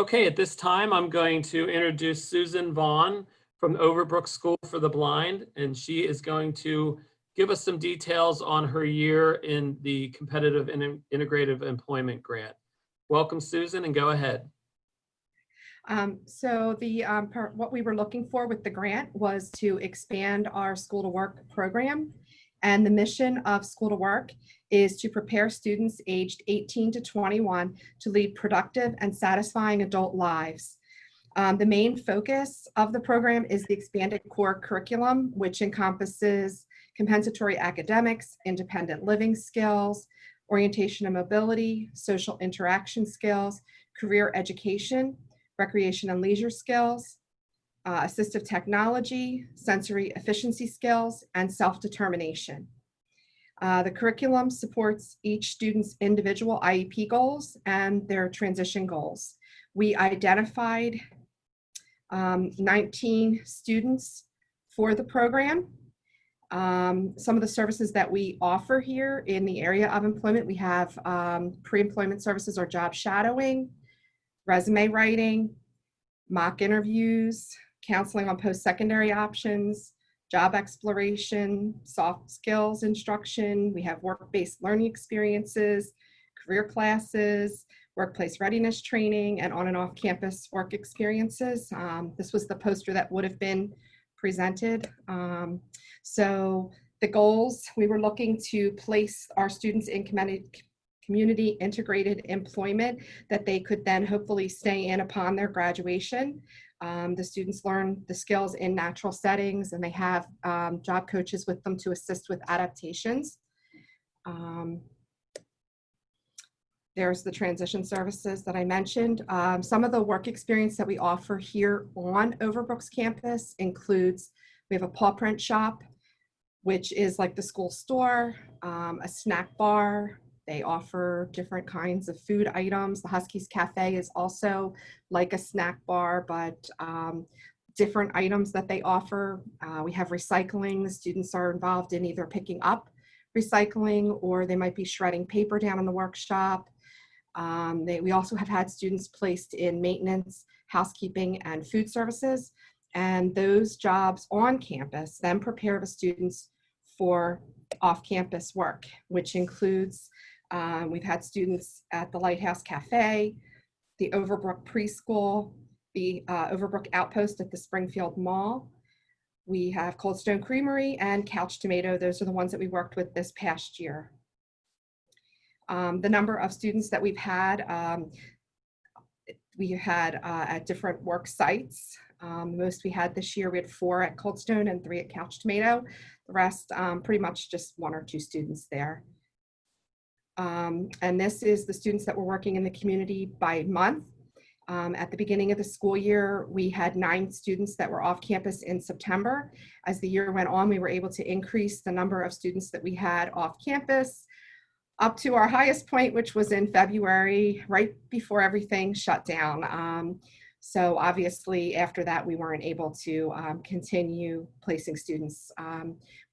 Okay, at this time, I'm going to introduce Susan Vaughn from Overbrook School for the Blind, and she is going to give us some details on her year in the Competitive and Integrative Employment Grant. Welcome, Susan, and go ahead. What we were looking for with the grant was to expand our School to Work program. And the mission of School to Work is to prepare students aged 18 to 21 to lead productive and satisfying adult lives. The main focus of the program is the expanded core curriculum, which encompasses compensatory academics, independent living skills, orientation and mobility, social interaction skills, career education, recreation and leisure skills, assistive technology, sensory efficiency skills, and self-determination. The curriculum supports each student's individual IEP goals and their transition goals. We identified 19 students for the program. Some of the services that we offer here in the area of employment, we have pre-employment services or job shadowing, resume writing, mock interviews, counseling on post-secondary options, job exploration, soft skills instruction. We have work-based learning experiences, career classes, workplace readiness training, and on and off campus work experiences. This was the poster that would have been presented. So the goals, we were looking to place our students in community integrated employment that they could then hopefully stay in upon their graduation. The students learn the skills in natural settings, and they have job coaches with them to assist with adaptations. There's the transition services that I mentioned. Some of the work experience that we offer here on Overbrook's campus includes, we have a paw print shop, which is like the school store, a snack bar. They offer different kinds of food items. The Huskies Cafe is also like a snack bar, but different items that they offer. We have recycling. The students are involved in either picking up recycling or they might be shredding paper down in the workshop. We also have had students placed in maintenance, housekeeping, and food services. And those jobs on campus then prepare the students for off-campus work, which includes we've had students at the Lighthouse Cafe, the Overbrook Preschool, the Overbrook Outpost at the Springfield Mall. We have Cold Stone Creamery and Couch Tomato. Those are the ones that we worked with this past year. The number of students that we've had at different work sites. Most we had this year, we had 4 at Cold Stone and 3 at Couch Tomato. The rest, pretty much just 1 or 2 students there. And this is the students that were working in the community by month. At the beginning of the school year, we had 9 students that were off campus in September. As the year went on, we were able to increase the number of students that we had off campus up to our highest point, which was in February, right before everything shut down. So obviously after that, we weren't able to continue placing students.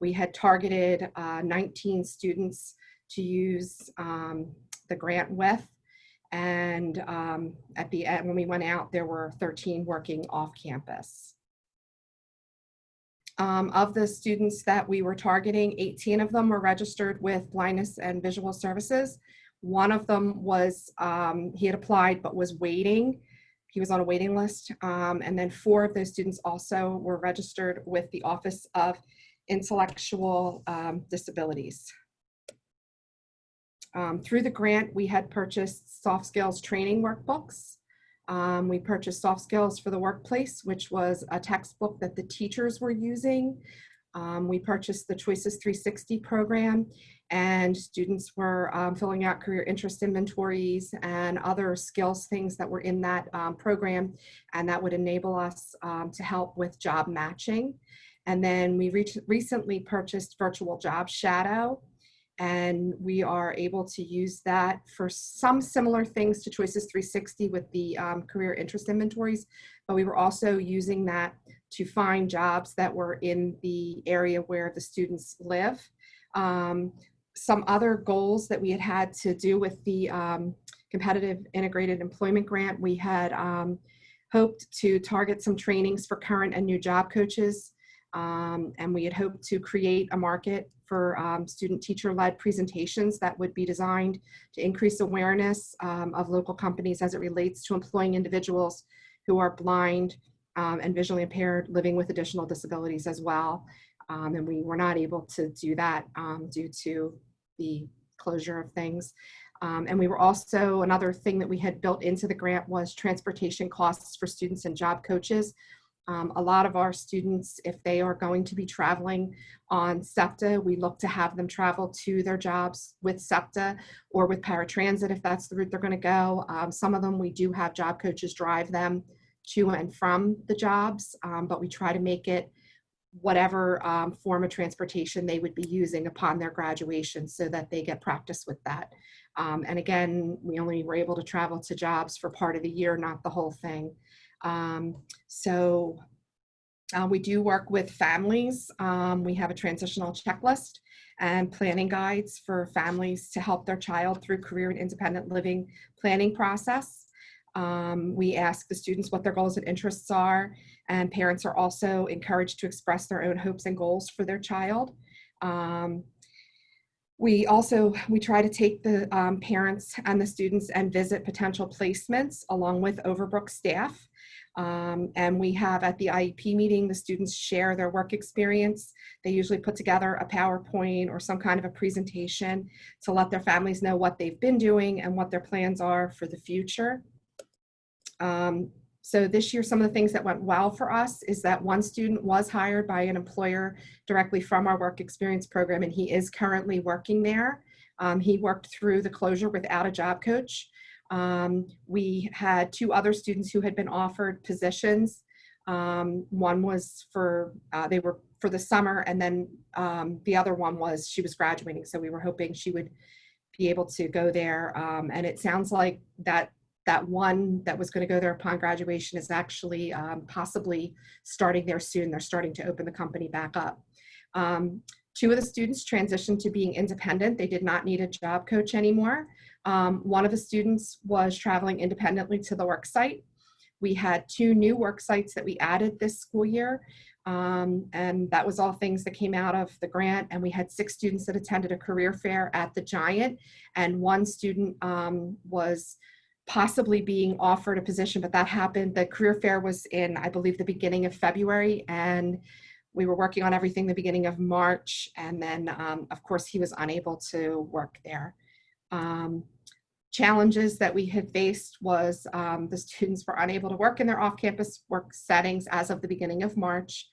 We had targeted 19 students to use the grant with. And at the end, when we went out, there were 13 working off campus. Of the students that we were targeting, 18 of them were registered with blindness and visual services. One of them was, he had applied but was waiting. He was on a waiting list. And then 4 of those students also were registered with the Office of Intellectual Disabilities. Through the grant, we had purchased soft skills training workbooks. We purchased soft skills for the workplace, which was a textbook that the teachers were using. We purchased the Choices 360 program, and students were filling out career interest inventories and other skills things that were in that program, and that would enable us to help with job matching. And then we recently purchased Virtual Job Shadow, and we are able to use that for some similar things to Choices 360 with the career interest inventories, but we were also using that to find jobs that were in the area where the students live. Some other goals that we had to do with the competitive integrated employment grant. We had hoped to target some trainings for current and new job coaches. And we had hoped to create a market for student teacher-led presentations that would be designed to increase awareness of local companies as it relates to employing individuals who are blind and visually impaired, living with additional disabilities as well. And we were not able to do that due to the closure of things. And we were also, another thing that we had built into the grant was transportation costs for students and job coaches. A lot of our students, if they are going to be traveling on SEPTA, we look to have them travel to their jobs with SEPTA or with paratransit if that's the route they're going to go. Some of them, we do have job coaches drive them to and from the jobs, but we try to make it whatever form of transportation they would be using upon their graduation so that they get practice with that. And again, we only were able to travel to jobs for part of the year, not the whole thing. We do work with families. We have a transitional checklist and planning guides for families to help their child through career and independent living planning process. We ask the students what their goals and interests are, and parents are also encouraged to express their own hopes and goals for their child. We try to take the parents and the students and visit potential placements along with Overbrook staff. And we have at the IEP meeting, the students share their work experience. They usually put together a PowerPoint or some kind of a presentation to let their families know what they've been doing and what their plans are for the future. So this year, some of the things that went well for us is that one student was hired by an employer directly from our work experience program, and he is currently working there. He worked through the closure without a job coach. We had two other students who had been offered positions. One was they were for the summer, and then the other one was she was graduating. So we were hoping she would be able to go there. And it sounds like that one that was going to go there upon graduation is actually possibly starting there soon. They're starting to open the company back up. Two of the students transitioned to being independent. They did not need a job coach anymore. One of the students was traveling independently to the work site. We had two new work sites that we added this school year. And that was all things that came out of the grant. And we had 6 students that attended a career fair at the Giant. And one student was possibly being offered a position, but that happened. The career fair was in, I believe, the beginning of February, and we were working on everything the beginning of March. And then, of course, he was unable to work there. Challenges that we had faced was the students were unable to work in their off-campus work settings as of the beginning of March.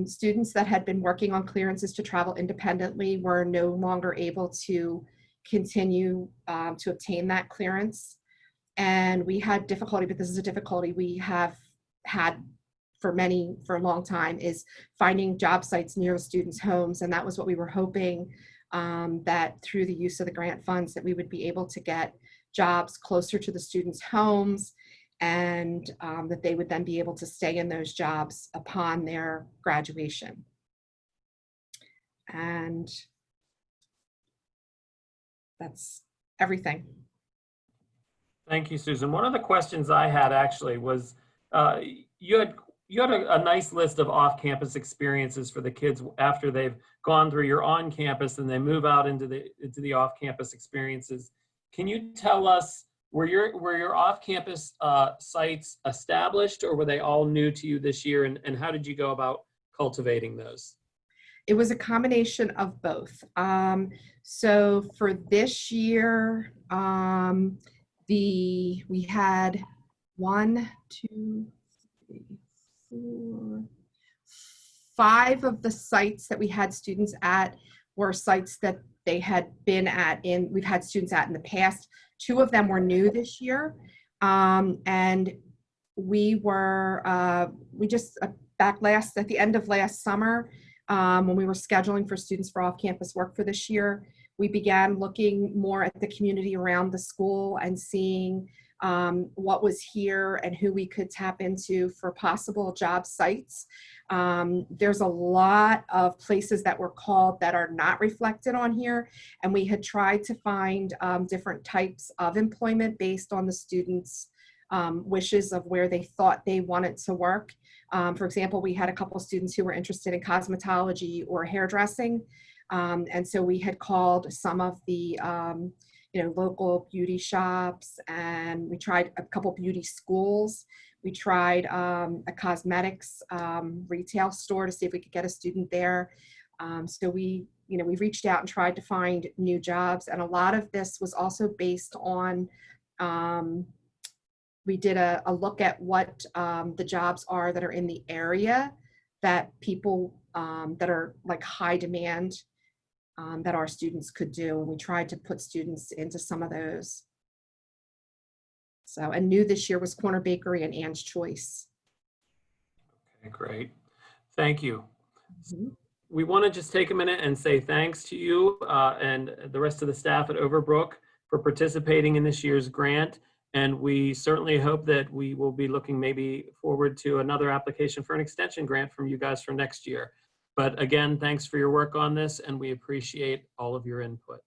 Students that had been working on clearances to travel independently were no longer able to continue to obtain that clearance. And we had difficulty, but this is a difficulty we have had for a long time, is finding job sites near the students' homes. And that was what we were hoping, that through the use of the grant funds that we would be able to get jobs closer to the students' homes, and that they would then be able to stay in those jobs upon their graduation. And that's everything. Thank you, Susan. One of the questions I had actually was, you had a nice list of off-campus experiences for the kids after they've gone through your on-campus and they move out into the off-campus experiences. Can you tell us, were your off-campus sites established, or were they all new to you this year, and how did you go about cultivating those? It was a combination of both. So for this year, we had 1, 2, 3, 4, 5 of the sites that we had students at were sites that they had been at we've had students at in the past. 2 of them were new this year. And we just back at the end of last summer, when we were scheduling for students for off-campus work for this year, we began looking more at the community around the school and seeing what was here and who we could tap into for possible job sites. There's a lot of places that were called that are not reflected on here, and we had tried to find different types of employment based on the students' wishes of where they thought they wanted to work. For example, we had a couple of students who were interested in cosmetology or hairdressing. And so we had called some of the local beauty shops, and we tried a couple beauty schools. We tried a cosmetics retail store to see if we could get a student there. So we reached out and tried to find new jobs. And a lot of this was also based on, we did a look at what the jobs are that are in the area that people that are like high demand that our students could do. And we tried to put students into some of those. So, and new this year was Corner Bakery and Ann's Choice. Okay, great. Thank you. Mhm. We want to just take a minute and say thanks to you and the rest of the staff at Overbrook for participating in this year's grant. And we certainly hope that we will be looking maybe forward to another application for an extension grant from you guys for next year. But again, thanks for your work on this, and we appreciate all of your input.